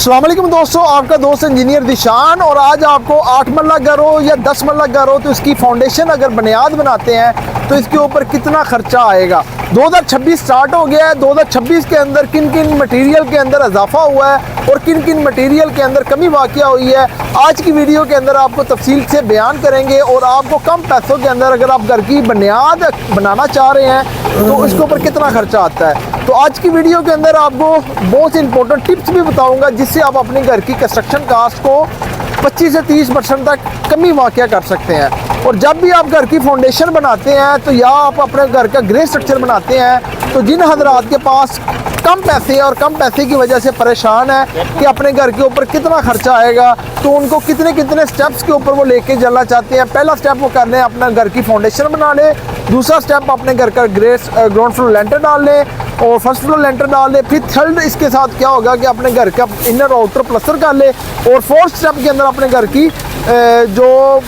अस्सलाम वालेकुम दोस्तों, आपका दोस्त इंजीनियर दिशान। और आज आपको 8 मरला घर हो या 10 मरला घर हो तो इसकी फाउंडेशन अगर बुनियाद बनाते हैं तो इसके ऊपर कितना खर्चा आएगा। 2026 स्टार्ट हो गया है। 2026 के अंदर किन किन मटेरियल के अंदर इजाफा हुआ है और किन किन मटेरियल के अंदर कमी वाक़या हुई है, आज की वीडियो के अंदर आपको तफसील से बयान करेंगे। और आपको कम पैसों के अंदर अगर आप घर की बुनियाद बनाना चाह रहे हैं तो इसके ऊपर कितना खर्चा आता है। तो आज की वीडियो के अंदर आपको बहुत से इंपॉर्टेंट टिप्स भी बताऊंगा जिससे आप अपने घर की कंस्ट्रक्शन कास्ट को 25 से 30% तक कमी वाक़या कर सकते हैं। और जब भी आप घर की फाउंडेशन बनाते हैं तो या आप अपने घर का ग्रे स्ट्रक्चर बनाते हैं तो जिन हजरात के पास कम पैसे और कम पैसे की वजह से परेशान है कि अपने घर के ऊपर कितना खर्चा आएगा, तो उनको कितने कितने स्टेप्स के ऊपर वो लेके चलना चाहते हैं। पहला स्टेप वो कर लें, अपना घर की फाउंडेशन बना लें। दूसरा स्टेप अपने घर का ग्राउंड फ्लोर लेंटर डाल लें और फर्स्ट फ्लोर लेंटर डाल लें। फिर थर्ड इसके साथ क्या होगा कि अपने घर का इनर आउटर प्लस्तर कर ले। और फोर्थ स्टेप के अंदर अपने घर की जो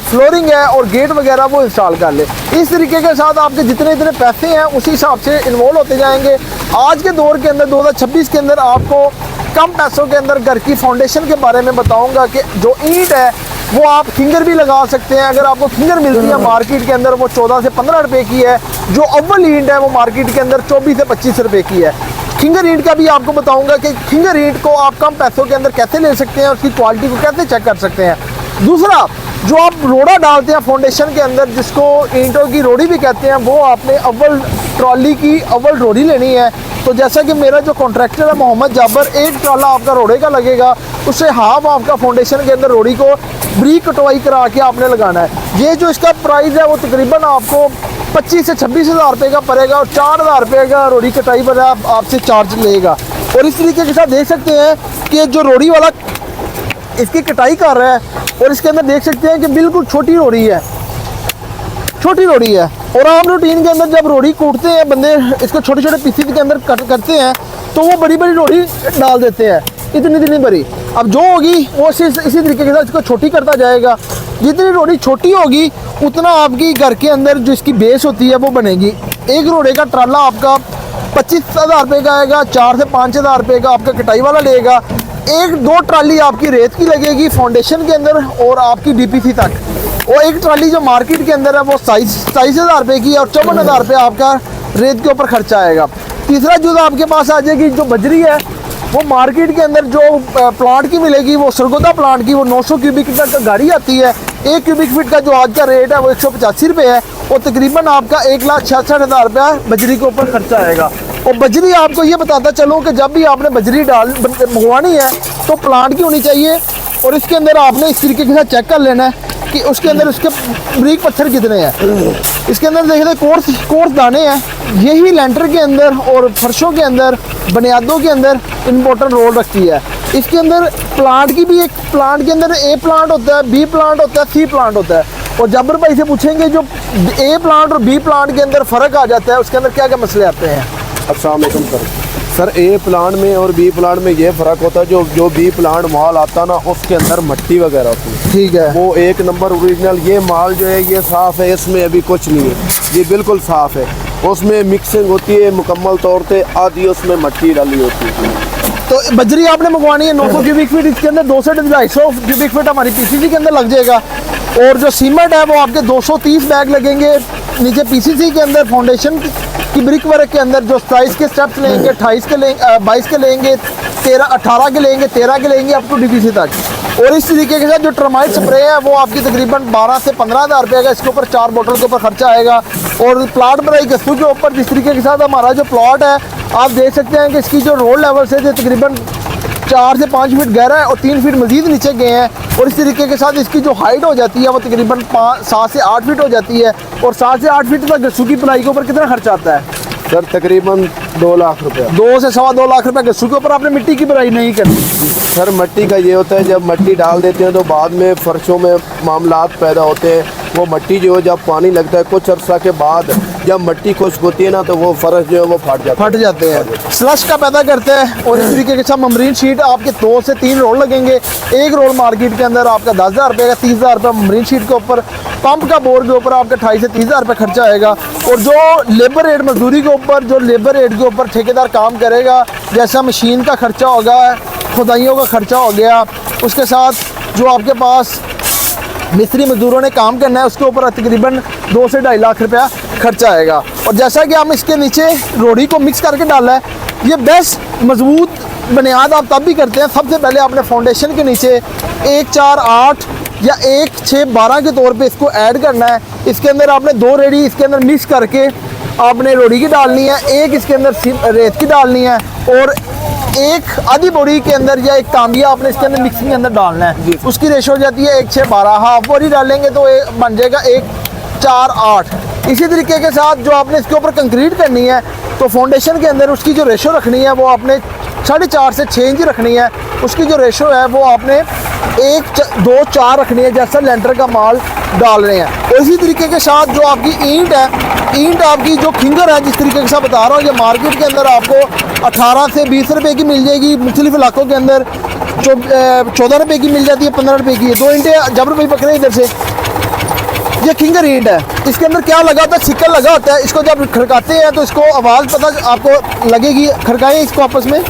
फ्लोरिंग है और गेट वगैरह वो इंस्टॉल कर ले। इस तरीके के साथ आपके जितने जितने पैसे हैं उसी हिसाब से इन्वॉल्व होते जाएंगे। आज के दौर के अंदर 2026 के अंदर आपको कम पैसों के अंदर घर की फाउंडेशन के बारे में बताऊंगा कि जो ईंट है वो आप फिंगर भी लगा सकते हैं। अगर आपको फिंगर मिलती है मार्केट के अंदर वो 14 से 15 रुपए की है। जो अव्वल ईंट है वो मार्केट के अंदर 24 से 25 रुपए की है। फिंगर ईंट का भी आपको बताऊंगा कि फिंगर ईंट को आप कम पैसों के अंदर कैसे ले सकते हैं और उसकी क्वालिटी को कैसे चेक कर सकते हैं। दूसरा, जो आप रोड़ा डालते हैं फाउंडेशन के अंदर जिसको ईंटों की रोड़ी भी कहते हैं, वो आपने अव्वल ट्रॉली की अव्वल रोड़ी लेनी है। तो जैसा कि मेरा जो कॉन्ट्रैक्टर है मोहम्मद जाबर, एक ट्राला आपका रोड़े का लगेगा, उससे हाफ आपका फाउंडेशन के अंदर रोड़ी को ब्रीक कटवाई करा के आपने लगाना है। ये जो इसका प्राइस है वो तकरीबन आपको 25 से 26 हज़ार रुपये का पड़ेगा और 4 हज़ार रुपये का रोड़ी कटाई पर आपसे चार्ज लेगा। और इस तरीके के साथ देख सकते हैं कि जो रोड़ी वाला इसकी कटाई कर रहा है और इसके अंदर देख सकते हैं कि बिल्कुल छोटी रोड़ी है, छोटी रोड़ी है। और आम रूटीन के अंदर जब रोड़ी कूटते हैं बंदे इसको छोटे छोटे पीसेस के अंदर कट करते हैं तो वो बड़ी बड़ी रोड़ी डाल देते हैं, इतनी इतनी बड़ी। अब जो होगी वो इसी तरीके के साथ इसको छोटी करता जाएगा। जितनी रोड़ी छोटी होगी उतना आपकी घर के अंदर जो इसकी बेस होती है वो बनेगी। एक रोड़े का ट्राला आपका 25 हज़ार रुपये का आएगा, 4 से 5 हज़ार रुपये का आपका कटाई वाला लेगा। एक दो ट्राली आपकी रेत की लगेगी फाउंडेशन के अंदर और आपकी डीपीसी तक। और एक ट्राली जो मार्केट के अंदर है वो 27 हज़ार रुपये की और 54 हज़ार रुपये आपका रेत के ऊपर खर्चा आएगा। तीसरा जुज़ आपके पास आ जाएगी जो बजरी है, वो मार्केट के अंदर जो प्लांट की मिलेगी वो सरगोदा प्लांट की, वो 900 क्यूबिक फीट का गाड़ी आती है। 1 क्यूबिक फीट का जो आज का रेट है वो 185 रुपये है और तकरीबन आपका 1,66,000 रुपया बजरी के ऊपर खर्चा आएगा। और बजरी आपको ये बताता चलूँ कि जब भी आपने बजरी मंगवानी है तो प्लांट की होनी चाहिए। और इसके अंदर आपने इस तरीके के साथ चेक कर लेना है कि उसके अंदर उसके ब्रीक पत्थर कितने हैं। इसके अंदर देखते हैं कोर्स दाने हैं। यही लेंटर के अंदर और फर्शों के अंदर बुनियादों के अंदर इम्पोर्टेंट रोल रखती है। इसके अंदर प्लांट की भी एक प्लांट के अंदर ए प्लांट होता है, बी प्लांट होता है, सी प्लांट होता है। और जाबर भाई से पूछेंगे जो ए प्लांट और बी प्लांट के अंदर फ़र्क आ जाता है उसके अंदर क्या क्या मसले आते हैं। अस्सलाम वालेकुम सर, ए प्लांट में और बी प्लांट में ये फ़र्क होता है जो बी प्लांट माल आता ना उसके अंदर मिट्टी वगैरह होती है, ठीक है, वो एक नंबर ओरिजिनल। ये माल जो है ये साफ़ है, इसमें अभी कुछ नहीं है, ये बिल्कुल साफ़ है। उसमें मिक्सिंग होती है मुकम्मल तौर पे, आधी उसमें मिट्टी डाली होती है। तो बजरी आपने मंगवानी है 900 क्यूबिक फीट, इसके अंदर 200 से 250 क्यूबिक फीट हमारी पीसीसी के अंदर लग जाएगा। और जो सीमेंट है वो आपके 230 बैग लगेंगे नीचे पीसीसी के अंदर। फाउंडेशन की ब्रिक वर्क के अंदर जो 27 के स्टेप्स लेंगे, 28 के लेंगे, 22 के लेंगे, 18 के लेंगे, 13 के लेंगे अप टू डीपीसी तक। और इस तरीके के साथ जो टर्माइट स्प्रे है वो आपकी तकरीबन 12 से 15 हज़ार रुपये का इसके ऊपर 4 बोतल के ऊपर खर्चा आएगा। और प्लाट बनाई गस्सू के ऊपर जिस तरीके के साथ हमारा जो प्लॉट है आप देख सकते हैं कि इसकी जो रोड लेवल से तकरीबन 4 से 5 फीट गहरा है और 3 फीट मजीद नीचे गए हैं। और इस तरीके के साथ इसकी जो हाइट हो जाती है वो तकरीबन 7 से 8 फीट हो जाती है। और 7 से 8 फीट तक गस्सू की पलाई के ऊपर कितना खर्चा आता है सर? तकरीबन 2 लाख रुपया। 2 से 2.25 लाख रुपये गस्सू के ऊपर आपने मिट्टी की भराई नहीं करनी। सर मिट्टी का ये होता है जब मिट्टी डाल देते हैं तो बाद में फर्शों में मामलात पैदा होते हैं, वो मिट्टी जो है जब पानी लगता है कुछ अर्सा के बाद जब मिट्टी खुश्क होती है ना तो वो फर्श जो है वो फट जाते हैं, स्लश का पैदा करते हैं। और इस तरीके के साथ ममरीन शीट आपके 2 से 3 रोल लगेंगे। एक रोल मार्केट के अंदर आपका 10,000 रुपये का, 30,000 रुपये ममरीन शीट के ऊपर। पंप का बोर के ऊपर आपका 28 से 30,000 रुपये खर्चा आएगा। और जो लेबर रेट मजदूरी के ऊपर, जो लेबर रेट के ऊपर ठेकेदार काम करेगा, जैसा मशीन का खर्चा होगा, खुदाइयों का खर्चा हो गया, उसके साथ जो आपके पास मिस्त्री मजदूरों ने काम करना है उसके ऊपर तकरीबन 2 से 2.5 लाख रुपया खर्चा आएगा। और जैसा कि हम इसके नीचे रोड़ी को मिक्स करके डाला है, ये बेस्ट मजबूत बुनियाद आप तब भी करते हैं। सबसे पहले आपने फाउंडेशन के नीचे 1, 4, 8 या 1, 6, 12 के तौर पे इसको ऐड करना है। इसके अंदर आपने 2 रेडी इसके अंदर मिक्स करके आपने रोड़ी की डालनी है, 1 इसके अंदर रेत की डालनी है, और 1 आधी बोरी के अंदर या 1 तांबिया आपने इसके अंदर मिक्सिंग के अंदर डालना है। उसकी रेशो हो जाती है 1, 6, 12। हाफ बोरी डालेंगे तो बन जाएगा 1, 4, 8। इसी तरीके के साथ जो आपने इसके ऊपर कंक्रीट करनी है तो फाउंडेशन के अंदर उसकी जो रेशो रखनी है वो आपने 4.5 से 6 इंच रखनी है। उसकी जो रेशो है वो आपने 1, 2, 4 रखनी है, जैसा लेंटर का माल डाल रहे हैं। और इसी तरीके के साथ जो आपकी ईंट है, ईंट आपकी जो फिंगर है, जिस तरीके के साथ बता रहा हूँ, ये मार्केट के अंदर आपको 18 से 20 रुपए की मिल जाएगी। मुख्तलिफ इलाकों के अंदर 14 रुपए की मिल जाती है, 15 रुपए की। 2 ईंटें जबर भाई पकड़े इधर से, ये फिंगर ईंट है। इसके अंदर क्या लगा होता है? सिक्कर लगा होता है। इसको जब खड़काते हैं तो इसको आवाज़ पता आपको लगेगी। खड़काएं इसको आपस में,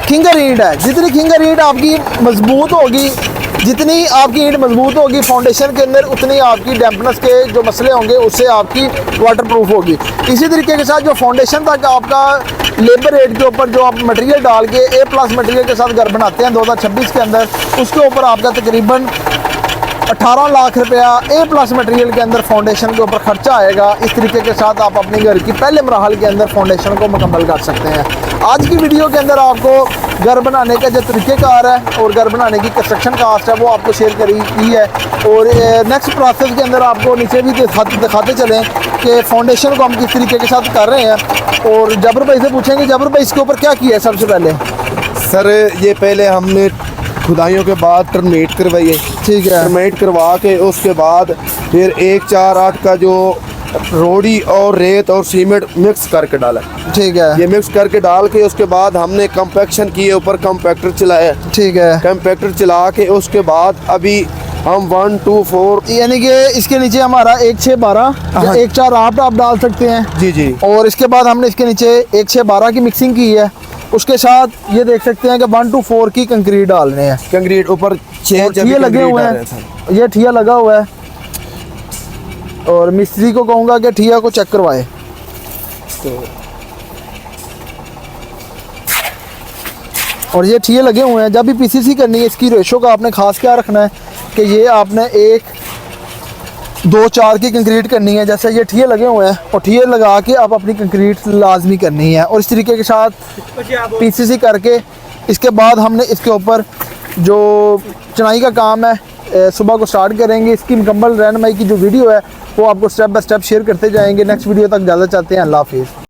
फिंगर ईंट है। जितनी फिंगर ईंट आपकी मजबूत होगी, जितनी आपकी ईंट मजबूत होगी फाउंडेशन के अंदर, उतनी आपकी डैम्पनेस के जो मसले होंगे उससे आपकी वाटरप्रूफ होगी। इसी तरीके के साथ जो फाउंडेशन तक आपका लेबर रेट के ऊपर जो आप मटेरियल डाल के A+ मटेरियल के साथ घर बनाते हैं 2026 के अंदर, उसके ऊपर आपका तकरीबन 18 लाख रुपया A+ मटेरियल के अंदर फाउंडेशन के ऊपर खर्चा आएगा। इस तरीके के साथ आप अपने घर की पहले मरहल के अंदर फाउंडेशन को मुकम्मल कर सकते हैं। आज की वीडियो के अंदर आपको घर बनाने का जो तरीक़ेकार है और घर बनाने की कंस्ट्रक्शन कास्ट है वो आपको शेयर की है। और नेक्स्ट प्रोसेस के अंदर आपको नीचे भी दिखाते चलें कि फाउंडेशन को हम किस तरीके के साथ कर रहे हैं। और जबर भाई से पूछेंगे, जबर भाई इसके ऊपर क्या किया है सबसे पहले? सर ये पहले हमने खुदाइयों के बाद टर्मिनेट करवाई है। ठीक है। टर्मिनेट करवा के उसके बाद फिर 1, 4, 8 का जो रोड़ी और रेत और सीमेंट मिक्स करके डाला। ठीक है। ये मिक्स करके डाल के उसके बाद हमने कंपैक्शन किए, ऊपर कंपैक्टर चलाया। ठीक है। कंपैक्टर चला के उसके बाद अभी हम 1, 2, 4 यानी कि इसके नीचे हमारा 1, 6, 12 या 1, 4, 8 आप डाल सकते हैं। जी जी। और इसके बाद हमने इसके नीचे 1, 6, 12 की मिक्सिंग की है। उसके साथ ये देख सकते हैं कि 1, 2, 4 की कंक्रीट डाल रहे हैं। कंक्रीट ऊपर 6 ठिया लगे हुए हैं, ये ठिया लगा हुआ है। और मिस्त्री को कहूँगा कि ठिया को चेक करवाए। और ये ठिए लगे हुए हैं। जब भी पीसीसी करनी है इसकी रेशो का आपने खास क्या रखना है कि ये आपने 1, 2, 4 की कंक्रीट करनी है। जैसे ये ठिए लगे हुए हैं और ठिए लगा के आप अपनी कंक्रीट लाजमी करनी है। और इस तरीके के साथ पीसीसी करके इसके बाद हमने इसके ऊपर जो चुनाई का काम है सुबह को स्टार्ट करेंगे। इसकी मुकम्मल रहनुमाई की जो वीडियो है वो आपको स्टेप बाय स्टेप शेयर करते जाएंगे। नेक्स्ट वीडियो तक इजाज़त चाहते हैं। अल्लाह हाफिज़।